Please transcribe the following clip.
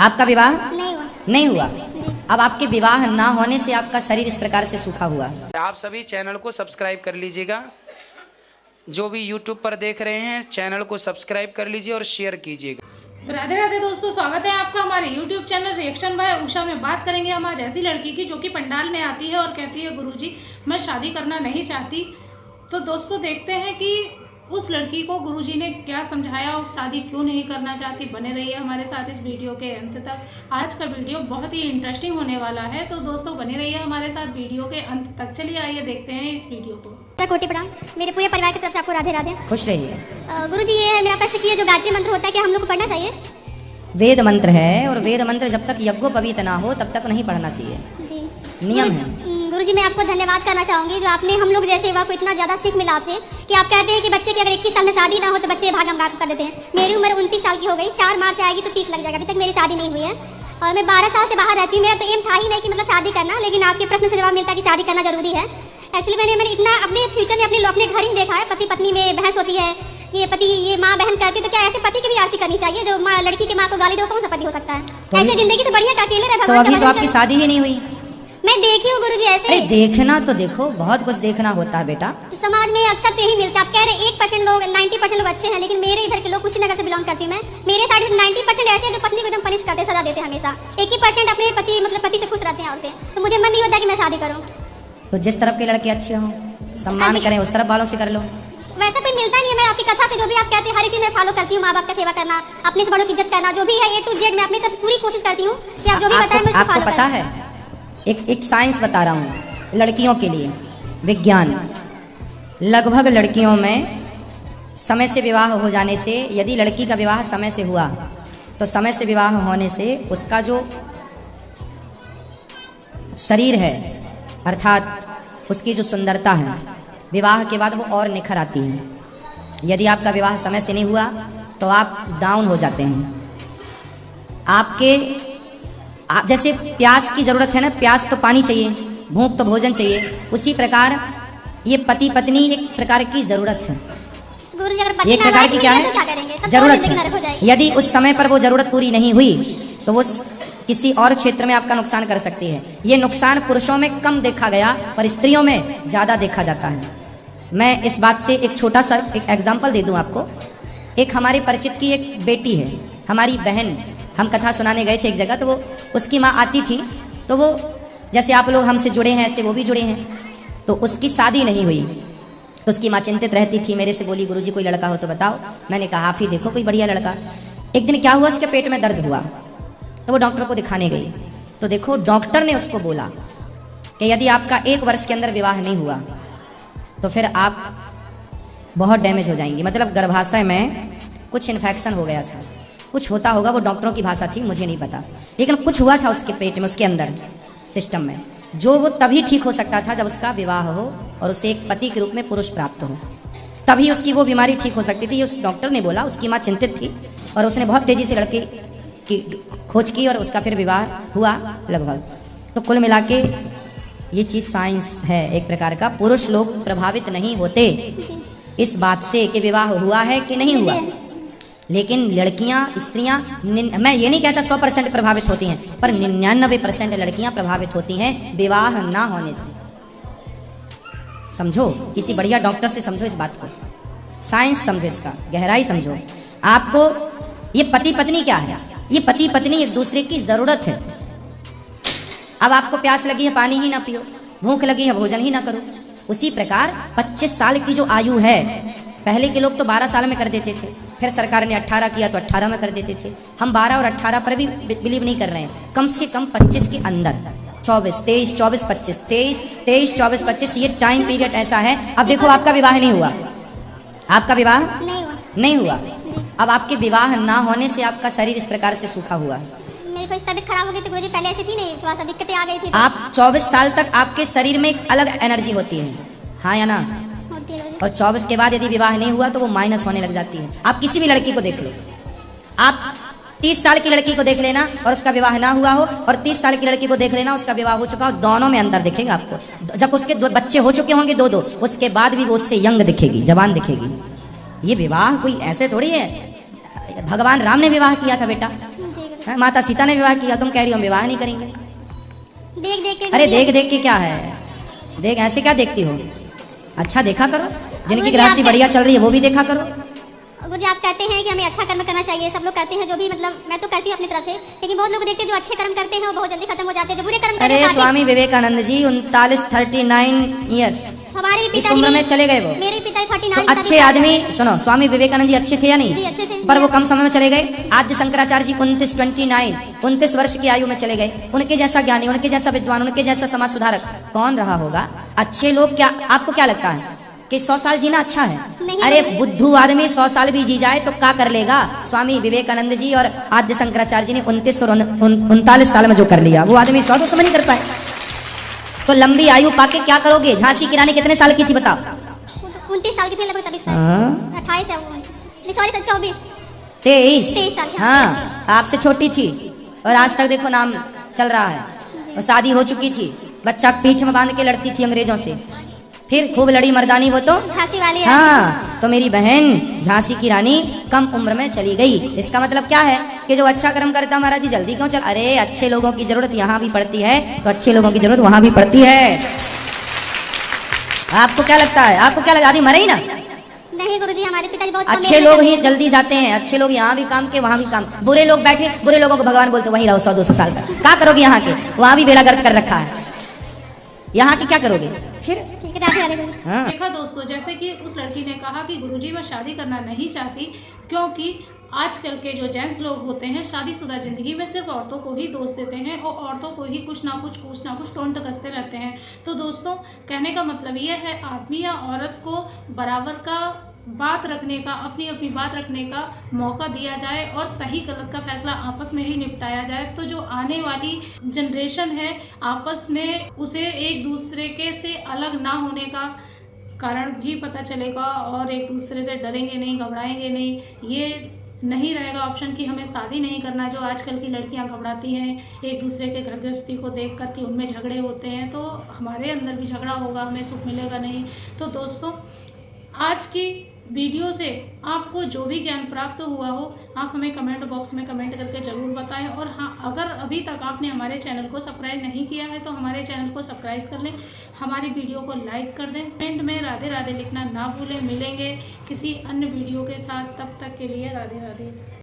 आपका विवाह नहीं हुआ। नहीं हुआ। अब आपके विवाह ना होने से आपका शरीर इस प्रकार से सूखा हुआ। आप सभी चैनल को सब्सक्राइब कर लीजिएगा। जो भी यूट्यूब पर देख रहे हैं चैनल को सब्सक्राइब कर लीजिए और शेयर कीजिएगा। तो राधे राधे दोस्तों, स्वागत है आपका हमारे YouTube channel reaction by Usha में। बात करेंगे हम आज ऐसी लड़की की जो कि पंडाल में आती है और कहती है गुरुजी मैं शादी करना नहीं चाहती। तो दोस्तों देखते हैं कि उस लड़की को गुरुजी ने क्या समझाया और शादी क्यों नहीं करना चाहती। बने रहिए हमारे साथ इस वीडियो के अंत तक। आज का वीडियो बहुत ही इंटरेस्टिंग होने वाला है, तो दोस्तों बने रहिए हमारे साथ वीडियो के अंत तक। चलिए आइए देखते हैं इस वीडियो को। कोटि प्रणाम मेरे पूरे परिवार की तरफ से आपको राधे राधे। खुश रहिए। गुरुजी ये है मेरा प्रश्न कि ये जो गायत्री मंत्र होता है क्या हम लोग को पढ़ना चाहिए? वेद मंत्र है और वेद मंत्र जब तक यज्ञोपवीत ना हो तब तक नहीं पढ़ना चाहिए, जी नियम है। गुरुजी मैं आपको धन्यवाद करना चाहूँगी जो आपने हम लोग जैसे युवा को इतना ज़्यादा सीख मिला आपसे कि आप कहते हैं कि बच्चे की अगर 21 साल में शादी ना हो तो बच्चे भागम भाग कर देते हैं। मेरी उम्र 29 साल की हो गई, 4 मार्च आएगी तो 30 लग जाएगा। अभी तक मेरी शादी नहीं हुई है और मैं 12 साल से बाहर रहती हूँ। मेरा तो एम था ही नहीं कि मतलब शादी करना, लेकिन आपके प्रश्न से जवाब मिलता है कि शादी करना जरूरी है। एक्चुअली मैंने इतना अपने फ्यूचर में अपने घर ही देखा है, पति पत्नी में बहस होती है, ये पति ये माँ बहन करती, तो क्या ऐसे पति की भी आरती करनी चाहिए जो माँ लड़की की माँ को गाली दो? कौन सा पति हो सकता है? तो ऐसे जिंदगी से बढ़िया का अकेले रह। तो अभी तो आपकी शादी ही नहीं हुई। मैं देखी हूँ गुरुजी ऐसे। अरे देखना तो देखो, बहुत कुछ देखना होता है बेटा। तो समाज में अक्सर यही मिलता है। आप कह रहे हैं 1% लोग 90% लोग अच्छे हैं, लेकिन मेरे इधर के लोग कुशीनगर से बिलोंग करती हूँ मैं। मेरे साइड 90% ऐसे हैं जो पत्नी को एकदम पनिश करते, सजा देते हैं हमेशा। 1% अपने पति से खुश रहते हैं औरतें। तो मुझे मन नहीं होता कि मैं शादी करूँ। तो जिस तरफ के लड़के अच्छे हों, सम्मान करें, उस तरफ वालों से कर लो। वैसा कोई मिलता नहीं है। मैं आपकी कथा से जो भी आप कहते हैं हर एक चीज मैं फॉलो करती हूँ। माँ बाप का सेवा करना, अपने से बड़ों की इज्जत करना, जो भी है A to Z मैं अपनी तरफ पूरी कोशिश करती हूँ कि आप जो भी बताएं मैं उसको आपको फॉलो पता करूं। है, एक साइंस बता रहा हूँ लड़कियों के लिए, विज्ञान। लगभग लड़कियों में समय से विवाह हो जाने से, यदि लड़की का विवाह समय से हुआ तो समय से विवाह होने से उसका जो शरीर है अर्थात उसकी जो सुंदरता है विवाह के बाद वो और निखर आती है। यदि आपका विवाह समय से नहीं हुआ तो आप डाउन हो जाते हैं। आप जैसे प्यास की जरूरत है ना, प्यास तो पानी चाहिए, भूख तो भोजन चाहिए, उसी प्रकार ये पति पत्नी एक प्रकार की जरूरत है। गुरुजी अगर पति एक प्रकार की क्या तो क्या है? करेंगे? तब जरूरत तो नरक हो है। जाएगी। यदि उस समय पर वो जरूरत पूरी नहीं हुई तो वो किसी और क्षेत्र में आपका नुकसान कर सकती है। ये नुकसान पुरुषों में कम देखा गया पर स्त्रियों में ज्यादा देखा जाता है। मैं इस बात से एक छोटा सा एक एग्जाम्पल दे दूं आपको। एक हमारे परिचित की एक बेटी है, हमारी बहन। हम कथा सुनाने गए थे एक जगह, तो वो उसकी माँ आती थी, तो वो जैसे आप लोग हमसे जुड़े हैं ऐसे वो भी जुड़े हैं। तो उसकी शादी नहीं हुई तो उसकी माँ चिंतित रहती थी, मेरे से बोली गुरुजी कोई लड़का हो तो बताओ। मैंने कहा आप ही देखो कोई बढ़िया लड़का। एक दिन क्या हुआ, उसके पेट में दर्द हुआ तो वो डॉक्टर को दिखाने गई। तो देखो डॉक्टर ने उसको बोला कि यदि आपका 1 वर्ष के अंदर विवाह नहीं हुआ तो फिर आप बहुत डैमेज हो जाएंगी। मतलब गर्भाशय में कुछ इन्फेक्शन हो गया था, कुछ होता होगा, वो डॉक्टरों की भाषा थी, मुझे नहीं पता, लेकिन कुछ हुआ था उसके पेट में, उसके अंदर सिस्टम में, जो वो तभी ठीक हो सकता था जब उसका विवाह हो और उसे एक पति के रूप में पुरुष प्राप्त हो, तभी उसकी वो बीमारी ठीक हो सकती थी। उस डॉक्टर ने बोला, उसकी माँ चिंतित थी और उसने बहुत तेजी से लड़के की खोज की और उसका फिर विवाह हुआ लगभग। तो कुल मिला के ये चीज साइंस है एक प्रकार का। पुरुष लोग प्रभावित नहीं होते इस बात से कि विवाह हुआ है कि नहीं हुआ, लेकिन लड़कियां स्त्रियां, मैं ये नहीं कहता 100% प्रभावित होती हैं, पर 99% लड़कियां प्रभावित होती हैं विवाह ना होने से। समझो, किसी बढ़िया डॉक्टर से समझो इस बात को, साइंस समझो, इसका गहराई समझो। आपको ये पति पत्नी क्या है? ये पति पत्नी एक दूसरे की जरूरत है। अब आपको प्यास लगी है पानी ही ना पियो, भूख लगी है भोजन ही ना करो। उसी प्रकार 25 साल की जो आयु है, पहले के लोग तो 12 साल में कर देते थे, फिर सरकार ने 18 किया तो 18 में कर देते थे। हम 12 और 18 पर भी बिलीव नहीं कर रहे हैं, कम से कम 25 के अंदर, 24, 23, 24, 25, 23, 24, 25 ये टाइम पीरियड ऐसा है। अब देखो आपका विवाह नहीं हुआ, आपका विवाह नहीं हुआ। अब आपके विवाह ना होने से आपका शरीर इस प्रकार से सूखा हुआ। मेरी थोड़ी तबीयत खराब हो गई थी गुरुजी, पहले ऐसी थी नहीं, थोड़ा सा दिक्कतें आ गई थी। आप 24 साल तक आपके शरीर में एक अलग एनर्जी होती है, हाँ या ना? और 24 के बाद यदि विवाह नहीं हुआ तो वो माइनस होने लग जाती है। आप किसी भी लड़की को देख लो, आप 30 साल की लड़की को देख लेना और उसका विवाह ना हुआ हो, और 30 साल की लड़की को देख लेना उसका विवाह हो चुका हो, दोनों में अंदर दिखेगा आपको। जब उसके 2 बच्चे हो चुके होंगे, 2 उसके बाद भी वो उससे यंग दिखेगी, जवान दिखेगी। ये विवाह कोई ऐसे थोड़ी है, भगवान राम ने विवाह किया था बेटा, हैं? माता सीता ने विवाह किया, तुम कह रही हो हम विवाह नहीं करेंगे। देख देख के अरे गुरुजी, देख देख के क्या है, देख ऐसे क्या देखती हो, अच्छा देखा करो, जिनकी गुरुजी, गृहस्थी आप- बढ़िया चल रही है वो भी देखा करो। गुरुजी आप कहते हैं कि हमें अच्छा कर्म करना चाहिए, सब लोग करते हैं, जो भी मतलब मैं तो करती हूँ अपनी तरफ से, लेकिन बहुत लोग देखते हैं जो अच्छे कर्म करते हैं वो बहुत जल्दी खत्म हो जाते हैं, जो बुरे कर्म करते अरे हैं स्वामी विवेकानंद जी 39 ईयर्स हमारे भी इस पिताजी उम्र में भी- चले गए वो। मेरे पिता तो 39 अच्छे आदमी, सुनो स्वामी विवेकानंद जी अच्छे थे या जी नहीं? अच्छे थे। पर वो कम समय में चले गए। आद्य शंकराचार्य जी 29 वर्ष की आयु में चले गए। उनके जैसा ज्ञानी, उनके जैसा विद्वान, उनके जैसा समाज सुधारक कौन रहा होगा? अच्छे लोग क्या, आपको क्या लगता है कि 100 साल जीना अच्छा है? नहीं, अरे नहीं। बुद्धू आदमी 100 साल भी जी जाए तो क्या कर लेगा? स्वामी विवेकानंद जी और आद्य शंकराचार्य जी ने 29 और 39 साल में जो कर लिया वो आदमी 100 समय नहीं कर पाए। तो लंबी आयु पाके क्या करोगे? झांसी की रानी कितने साल की थी बताओ? 29 साल के थे लगभग तभी से। हाँ? 28 है वो, सॉरी 24। 23 साल की। हाँ, आपसे छोटी थी और आज तक देखो नाम चल रहा है। और शादी हो चुकी थी, बच्चा पीठ में बांध के लड़ती थी अंग्रेजों से, फिर खूब लड़ी मर्दानी वो तो। झांसी वाली है। हाँ, तो मेरी बहन झांसी की रानी कम उम्र में चली गई। इसका मतलब क्या है कि जो अच्छा कर्म करता महाराज जी जल्दी क्यों चल? अरे अच्छे लोगों की जरूरत यहाँ भी पड़ती है तो अच्छे लोगों की जरूरत वहां भी पड़ती है। आपको क्या लगता है? आपको क्या लगा? आदि मरे ही ना। नहीं गुरुजी हमारे पिताजी बहुत कम अच्छे एज में लोग चले ही गए। जल्दी जाते हैं, अच्छे लोग यहाँ भी काम के वहाँ भी काम। बुरे लोग बैठे, बुरे लोगों को भगवान बोलते वहीं रहो 100-200 साल तक। क्या करोगे यहाँ के? वहाँ भी बेड़ा गर्क कर रखा है, यहाँ की क्या करोगे फिर? ठीक है राधे राधे गुरुजी। हाँ। देखा दोस्तों, जैसे कि उस लड़की ने कहा कि गुरुजी मैं शादी करना नहीं चाहती, क्योंकि आजकल के जो जेंट्स लोग होते हैं शादीशुदा ज़िंदगी में सिर्फ औरतों को ही दोष देते हैं और औरतों को ही कुछ ना कुछ टोंट कसते रहते हैं। तो दोस्तों कहने का मतलब ये है, आदमी या औरत को बराबर का बात रखने का, अपनी अपनी बात रखने का मौका दिया जाए और सही गलत का फैसला आपस में ही निपटाया जाए। तो जो आने वाली जनरेशन है आपस में उसे एक दूसरे के से अलग ना होने का कारण भी पता चलेगा और एक दूसरे से डरेंगे नहीं, घबराएंगे नहीं। ये नहीं रहेगा ऑप्शन कि हमें शादी नहीं करना, जो आजकल की लड़कियां घबराती हैं एक दूसरे के घर गृहस्थी को देख कर कि उनमें झगड़े होते हैं, तो हमारे अंदर भी झगड़ा होगा, हमें सुख मिलेगा नहीं। तो दोस्तों आज की वीडियो से आपको जो भी ज्ञान प्राप्त हुआ हो आप हमें कमेंट बॉक्स में कमेंट करके ज़रूर बताएं। और हाँ, अगर अभी तक आपने हमारे चैनल को सब्सक्राइब नहीं किया है तो हमारे चैनल को सब्सक्राइब कर लें, हमारी वीडियो को लाइक कर दें, कमेंट में राधे राधे लिखना ना भूलें। मिलेंगे किसी अन्य वीडियो के साथ, तब तक के लिए राधे राधे।